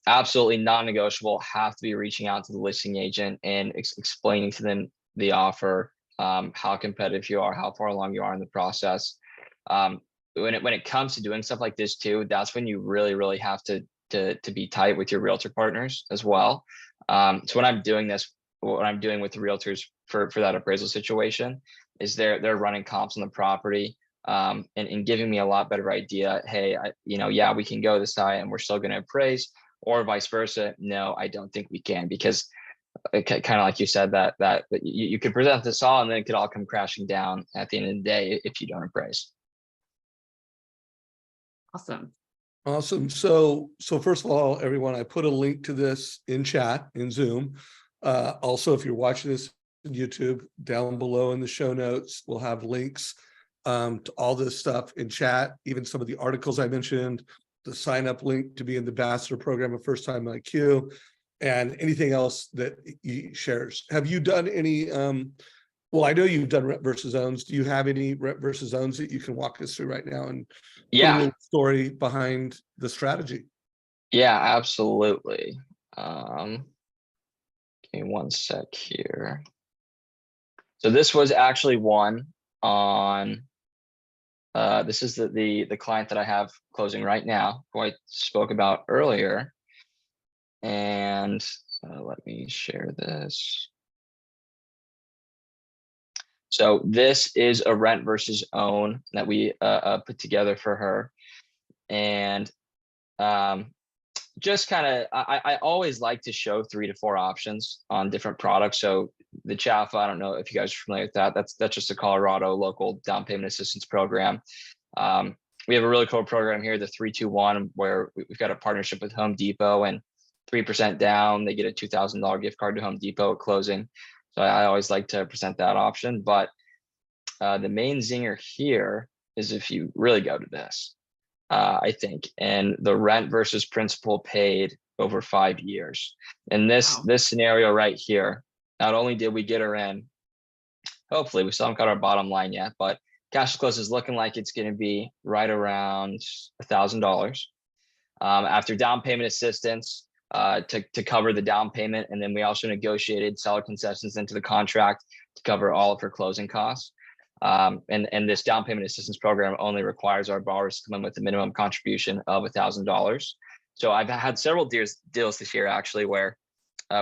Absolutely non-negotiable. Have to be reaching out to the listing agent and explaining to them the offer, how competitive you are, how far along you are in the process. When it comes to doing stuff like this too, that's when you really have to be tight with your realtor partners as well. So when I'm doing this, what I'm doing with the realtors for that appraisal situation is they're running comps on the property, and giving me a lot better idea. Hey, yeah, we can go this high and we're still going to appraise, or vice versa. No, I don't think we can, because kind of like you said, that you could present this all and then it could all come crashing down at the end of the day if you don't appraise. Awesome. So first of all, everyone, I put a link to this in chat in Zoom. Also, if you're watching this on YouTube, down below in the show notes, we'll have links to all this stuff in chat, even some of the articles I mentioned, the sign up link to be in the ambassador program of First Time IQ, and anything else that he shares. Have you done any, well, I know you've done rep versus owns. Do you have any rep versus owns that you can walk us through right now and put a little story behind the strategy? Yeah, absolutely. Give me one sec here. So this was actually one on, this is the client that I have closing right now, who I spoke about earlier. And let me share this. So this is a rent versus own that we put together for her. And just kind of, I always like to show 3 to 4 options on different products. So the CHAFA, I don't know if you guys are familiar with that. That's just a Colorado local down payment assistance program. We have a really cool program here, the 321, where we've got a partnership with Home Depot, and 3% down, they get a $2,000 gift card to Home Depot at closing. So I always like to present that option. But the main zinger here is if you really go to this, I think, and the rent versus principal paid over 5 years. And this scenario right here, not only did we get her in, hopefully we still haven't got our bottom line yet, but cash to close is looking like it's going to be right around $1,000 after down payment assistance to cover the down payment. And then we also negotiated seller concessions into the contract to cover all of her closing costs. And this down payment assistance program only requires our borrowers to come in with a minimum contribution of $1,000. So I've had several deals this year actually where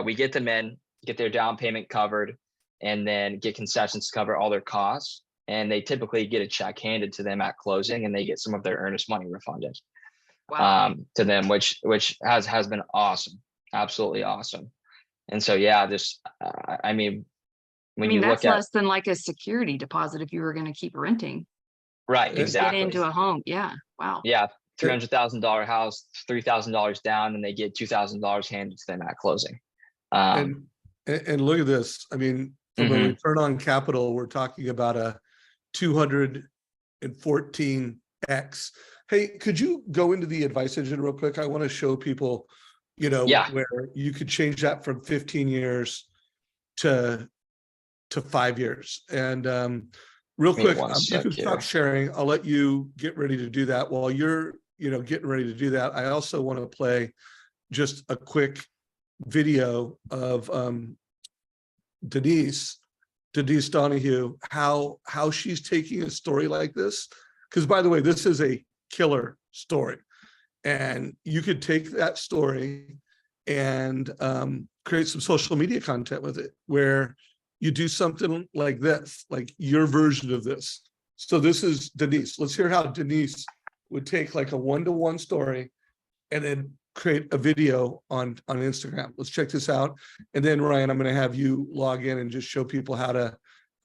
we get them in, get their down payment covered, and then get concessions to cover all their costs. And they typically get a check handed to them at closing, and they get some of their earnest money refunded to them, which has been awesome, absolutely awesome. And so yeah, I mean, when you that's look at less than like a security deposit if you were going to keep renting. right, exactly, Get into a home. Yeah. Wow. yeah, $300,000 house, $3,000 down, and they get $2,000 handed to them at closing. And look at this. I mean, from a return on capital, we're talking about a 214x. Hey, could you go into the advice engine real quick? I want to show people, where you could change that from 15 years to 5 years. And real quick, you can stop sharing. I'll let you get ready to do that. While you're, getting ready to do that, I also want to play just a quick video of Denise Donahue, how she's taking a story like this. Because by the way, this is a killer story. And you could take that story and create some social media content with it, where you do something like this, like your version of this. So this is Denise. Let's hear how Denise would take like a one-to-one story and then create a video on Instagram. Let's check this out. And then Ryan, I'm going to have you log in and just show people how to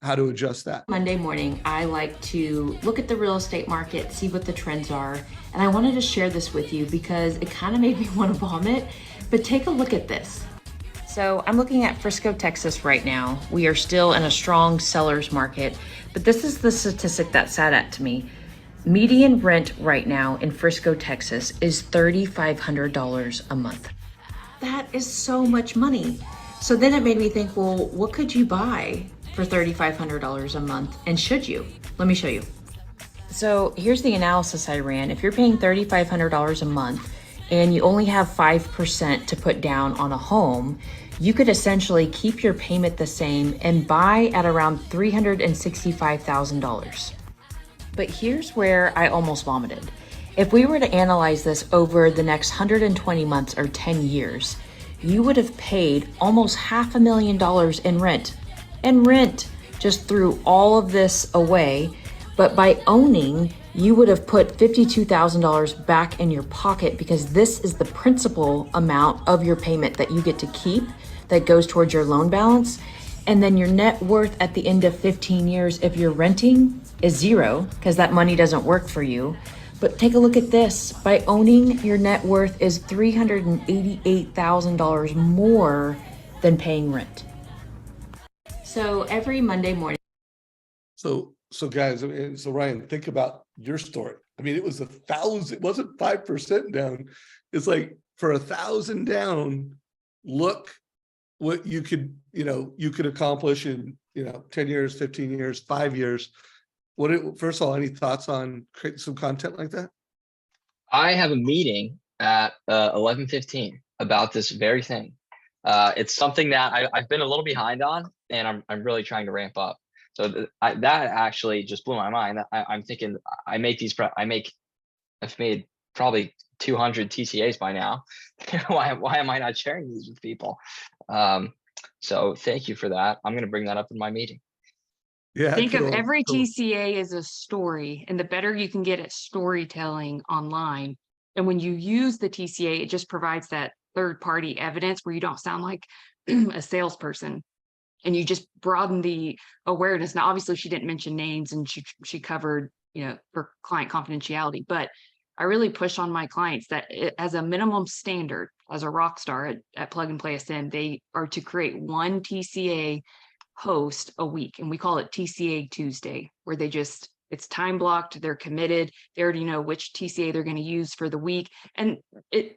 adjust that. Monday morning, I like to look at the real estate market, see what the trends are. And I wanted to share this with you because it kind of made me want to vomit, but take a look at this. So I'm looking at Frisco, Texas right now. We are still in a strong seller's market, but this is the statistic that sat out to me. Median rent right now in Frisco, Texas is $3,500 a month. That is so much money. So then it made me think, well, what could you buy for $3,500 a month? And should you? Let me show you. So here's the analysis I ran. If you're paying $3,500 a month and you only have 5% to put down on a home, you could essentially keep your payment the same and buy at around $365,000. But here's where I almost vomited. If we were to analyze this over the next 120 months or 10 years, you would have paid almost $500,000 in rent. And rent just threw all of this away. But by owning, you would have put $52,000 back in your pocket, because this is the principal amount of your payment that you get to keep that goes towards your loan balance. And then your net worth at the end of 15 years, if you're renting, is zero, because that money doesn't work for you. But take a look at this. By owning, your net worth is $388,000 more than paying rent. So every Monday morning. So guys, I mean, so Ryan, think about your story. I mean, it was 1,000, it wasn't 5% down. It's like for 1,000 down, look what you could accomplish in, 10 years, 15 years, 5 years. First of all, any thoughts on creating some content like that? I have a meeting at 11:15 about this very thing. It's something that I've been a little behind on, and I'm really trying to ramp up. So that actually just blew my mind. I'm thinking I've made probably 200 TCAs by now. Why am I not sharing these with people? So thank you for that. I'm going to bring that up in my meeting. Yeah. Think of every TCA as a story, and the better you can get at storytelling online. And when you use the TCA, it just provides that third-party evidence where you don't sound like a salesperson, and you just broaden the awareness. Now, obviously, she didn't mention names, and she covered, for client confidentiality, but I really push on my clients that as a minimum standard, as a rock star at Plug and Play SM, they are to create one TCA post a week, and we call it TCA Tuesday, where it's time blocked, they're committed, they already know which TCA they're going to use for the week, and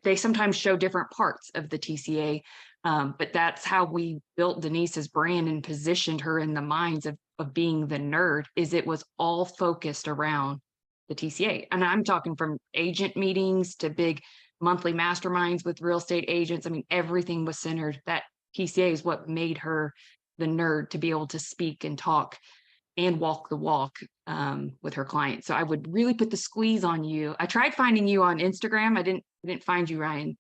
they sometimes show different parts of the TCA, but that's how we built Denise's brand and positioned her in the minds of being the nerd. It was all focused around the TCA, and I'm talking from agent meetings to big monthly masterminds with real estate agents. I mean, everything was centered. That TCA is what made her the nerd to be able to speak and talk and walk the walk with her client. So I would really put the squeeze on you. I tried finding you on Instagram. I didn't find you, Ryan.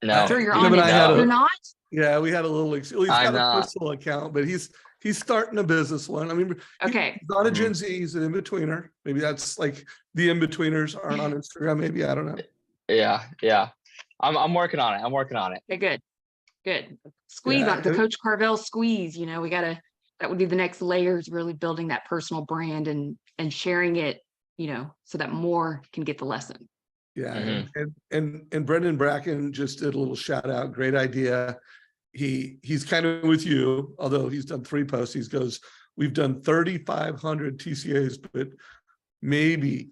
No, I'm sure you're Him on and it. I had You're not? Yeah, we had a little. He's I'm got a not. personal account, but he's starting a business one. I mean, Okay. he's not a Gen Z. He's an in-betweener. Maybe that's like the in-betweeners aren't on Instagram. Maybe I don't know. Yeah. I'm working on it. I'm working on it. Okay, good. Squeeze on the Coach Carvel squeeze. You know, that would be the next layers, really building that personal brand and sharing it, you know, so that more can get the lesson. Yeah, and Brendan Bracken just did a little shout out. Great idea. He's kind of with you, although he's done 3 posts. He goes, we've done 3,500 TCAs, but maybe,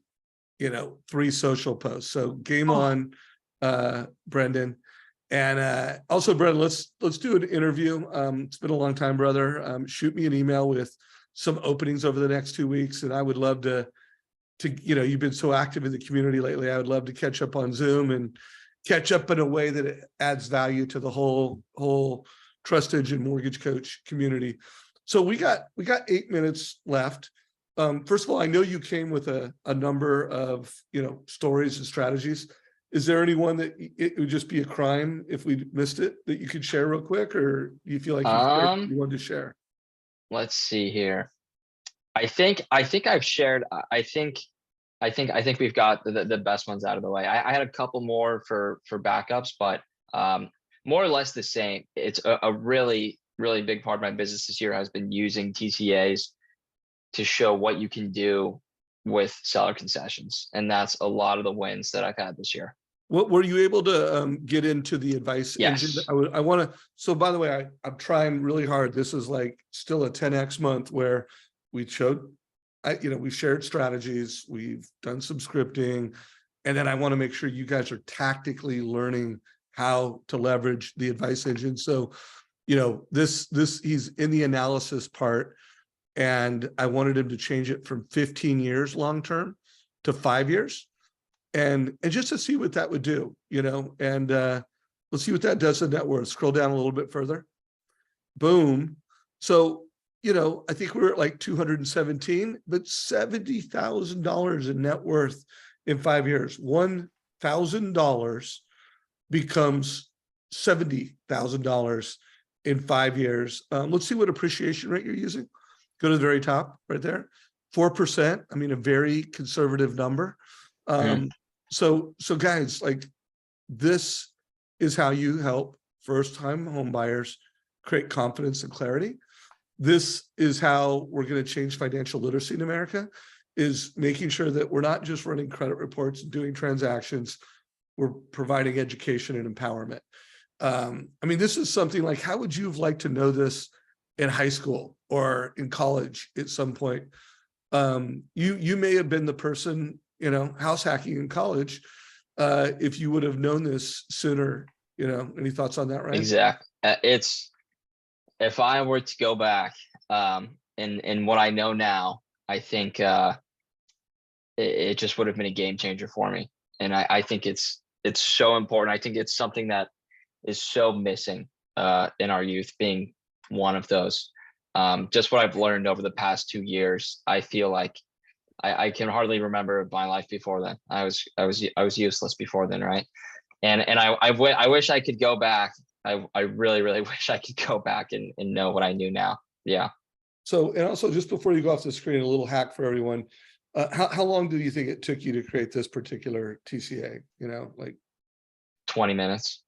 3 social posts. So game on, Brendan. And also, Brendan, let's do an interview. It's been a long time, brother. Shoot me an email with some openings over the next 2 weeks, and I would love to you've been so active in the community lately. I would love to catch up on Zoom and catch up in a way that it adds value to the whole Trust Engine Mortgage Coach community. So we got 8 minutes left. First of all, I know you came with a number of stories and strategies. Is there anyone that it would just be a crime if we missed it that you could share real quick, or do you feel like you wanted to share? Let's see here. I think I've shared. I think we've got the best ones out of the way. I had a couple more for backups, but more or less the same. It's a really, really big part of my business this year has been using TCAs to show what you can do with seller concessions, and that's a lot of the wins that I've had this year. What were you able to get into the advice engine? I want to. So by the way, I'm trying really hard. This is like still a 10x month where we showed, we've shared strategies, we've done some scripting, and then I want to make sure you guys are tactically learning how to leverage the advice engine. So, this he's in the analysis part, and I wanted him to change it from 15 years long-term to 5 years. And just to see what that would do, and let's see what that does to net worth. Scroll down a little bit further. Boom. So, I think we're at like 217, but $70,000 in net worth in 5 years. $1,000 becomes $70,000 in 5 years. Let's see what appreciation rate you're using. Go to the very top right there. 4%. I mean, a very conservative number. So guys, like, this is how you help first-time home buyers create confidence and clarity. This is how we're going to change financial literacy in America, is making sure that we're not just running credit reports and doing transactions, we're providing education and empowerment. I mean, this is something like, how would you have liked to know this in high school or in college at some point? You may have been the person, house hacking in college, if you would have known this sooner. Any thoughts on that, right? Exactly. If I were to go back in what I know now, I think it just would have been a game changer for me. And I think it's so important. I think it's something that is so missing in our youth, being one of those. Just what I've learned over the past 2 years, I feel like I can hardly remember my life before then. I was useless before then, right? And I wish I could go back. I really, really wish I could go back and know what I knew now. Yeah. So, and also, just before you go off the screen, a little hack for everyone. How long do you think it took you to create this particular TCA? Like 20 minutes.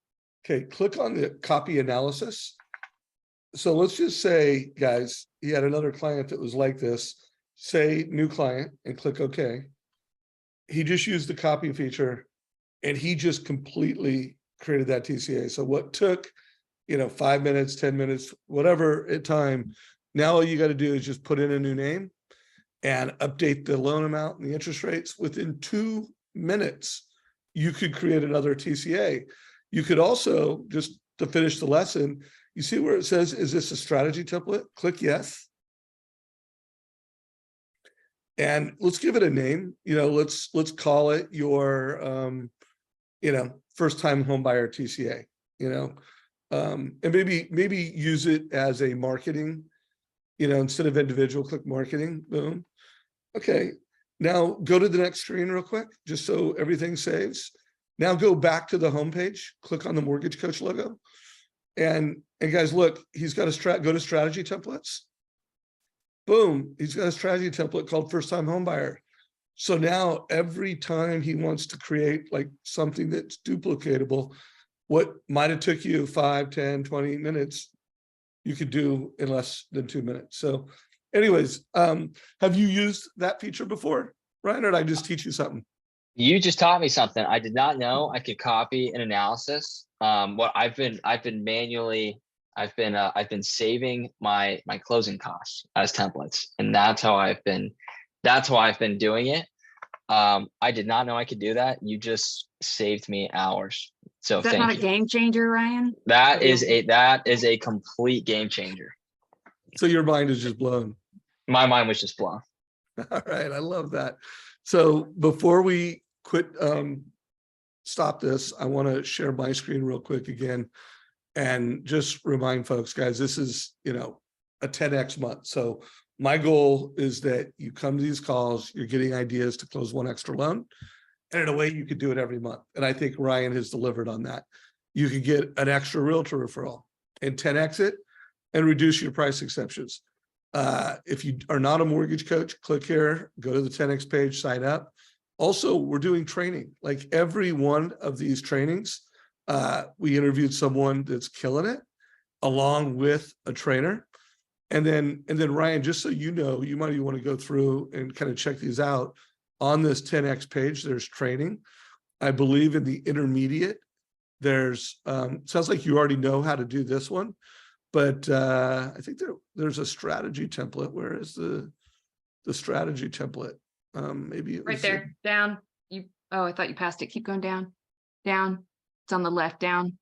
Okay, click on the copy analysis. So let's just say, guys, he had another client that was like this. Say new client and click OK. He just used the copy feature and he just completely created that TCA. So what took, 5 minutes, 10 minutes, whatever at time, now all you got to do is just put in a new name and update the loan amount and the interest rates. Within 2 minutes, you could create another TCA. You could also, just to finish the lesson, you see where it says, is this a strategy template? Click yes. And let's give it a name. Let's call it your, first time home buyer TCA, and maybe use it as a marketing instead of individual, click marketing, boom. Okay, now go to the next screen real quick, just so everything saves. Now go back to the homepage, click on the Mortgage Coach logo. And guys, look, he's got go to strategy templates. Boom, he's got a strategy template called first time home buyer. So now every time he wants to create like something that's duplicatable, what might have took you 5, 10, 20 minutes, you could do in less than 2 minutes. So anyways, have you used that feature before, Ryan, or did I just teach you something? You just taught me something. I did not know I could copy an analysis. What I've been saving my closing costs as templates, and that's how I've been doing it. I did not know I could do that. You just saved me hours. So Is that thank not you. a game changer, Ryan? That is a complete game changer. So your mind is just blown. My mind was just blown. All right, I love that. So before we stop this, I want to share my screen real quick again and just remind folks, guys, this is, a 10x month. So my goal is that you come to these calls, you're getting ideas to close one extra loan, and in a way you could do it every month. And I think Ryan has delivered on that. You could get an extra realtor referral and 10x it and reduce your price exceptions. If you are not a mortgage coach, click here, go to the 10x page, sign up. Also, we're doing training. Like every one of these trainings, we interviewed someone that's killing it along with a trainer. And then Ryan, just so you know, you might even want to go through and kind of check these out. On this 10x page, there's training. I believe in the intermediate, there's sounds like you already know how to do this one, but I think there's a strategy template. Where is the strategy template? Maybe Right there, down. I thought you passed it. Keep going down. It's on the left, down,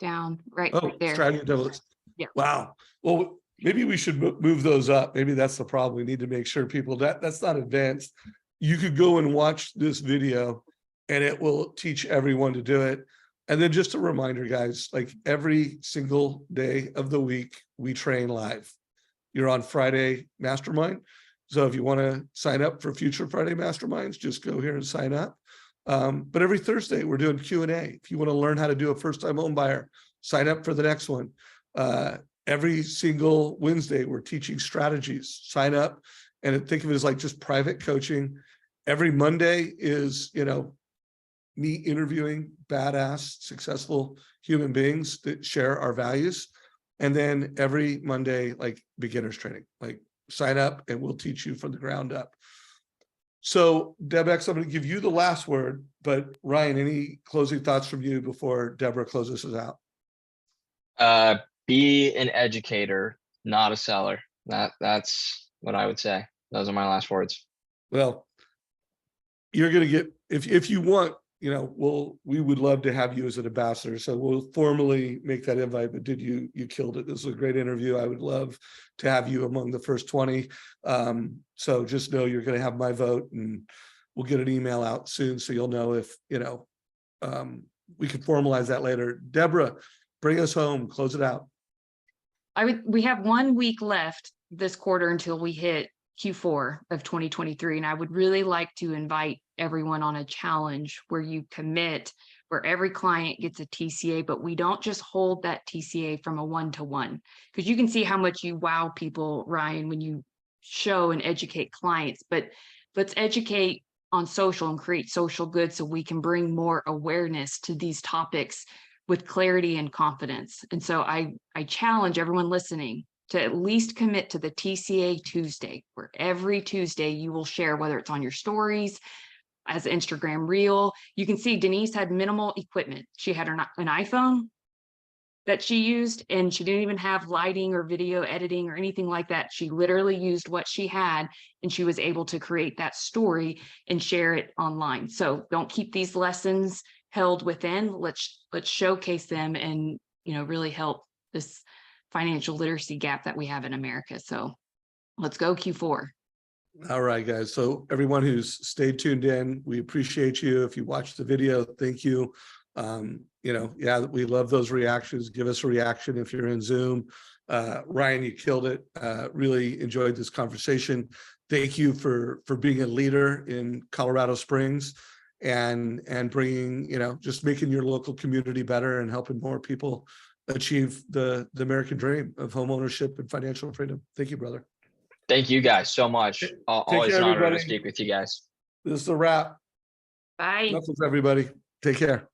right there. Strategy templates. Yeah. Wow. Well, maybe we should move those up. Maybe that's the problem. We need to make sure people that's not advanced. You could go and watch this video and it will teach everyone to do it. And then just a reminder, guys, like every single day of the week, we train live. You're on Friday Mastermind. So if you want to sign up for future Friday Masterminds, just go here and sign up. But every Thursday, we're doing Q&A. If you want to learn how to do a first-time home buyer, sign up for the next one. Every single Wednesday, we're teaching strategies. Sign up and think of it as like just private coaching. Every Monday is, me interviewing badass, successful human beings that share our values. And then every Monday, like beginners training, like sign up and we'll teach you from the ground up. So Debex, I'm going to give you the last word, but Ryan, any closing thoughts from you before Deborah closes us out? Be an educator, not a seller. That's what I would say. Those are my last words. Well, you're going to get, if you want, we would love to have you as an ambassador. So we'll formally make that invite, but you killed it. This was a great interview. I would love to have you among the first 20. So just know you're going to have my vote, and we'll get an email out soon. So you'll know if, we can formalize that later. Deborah, bring us home, close it out. We have 1 week left this quarter until we hit Q4 of 2023. And I would really like to invite everyone on a challenge where you commit, where every client gets a TCA, but we don't just hold that TCA from a 1-to-1, because you can see how much you wow people, Ryan, when you show and educate clients. But let's educate on social and create social good so we can bring more awareness to these topics with clarity and confidence. And so I challenge everyone listening to at least commit to the TCA Tuesday, where every Tuesday you will share, whether it's on your stories, as an Instagram reel. You can see Denise had minimal equipment. She had an iPhone that she used, and she didn't even have lighting or video editing or anything like that. She literally used what she had, and she was able to create that story and share it online. So don't keep these lessons held within. Let's showcase them and really help this financial literacy gap that we have in America. So let's go Q4. All right, guys. So everyone who's stayed tuned in, we appreciate you. If you watched the video, thank you. We love those reactions. Give us a reaction if you're in Zoom. Ryan, you killed it. Really enjoyed this conversation. Thank you for being a leader in Colorado Springs and bringing, just making your local community better and helping more people achieve the American dream of home ownership and financial freedom. Thank you, brother. Thank you guys so much. Take Always care, an honor to everybody. speak with you guys. This is a wrap. Bye. Knuckles, everybody. Take care.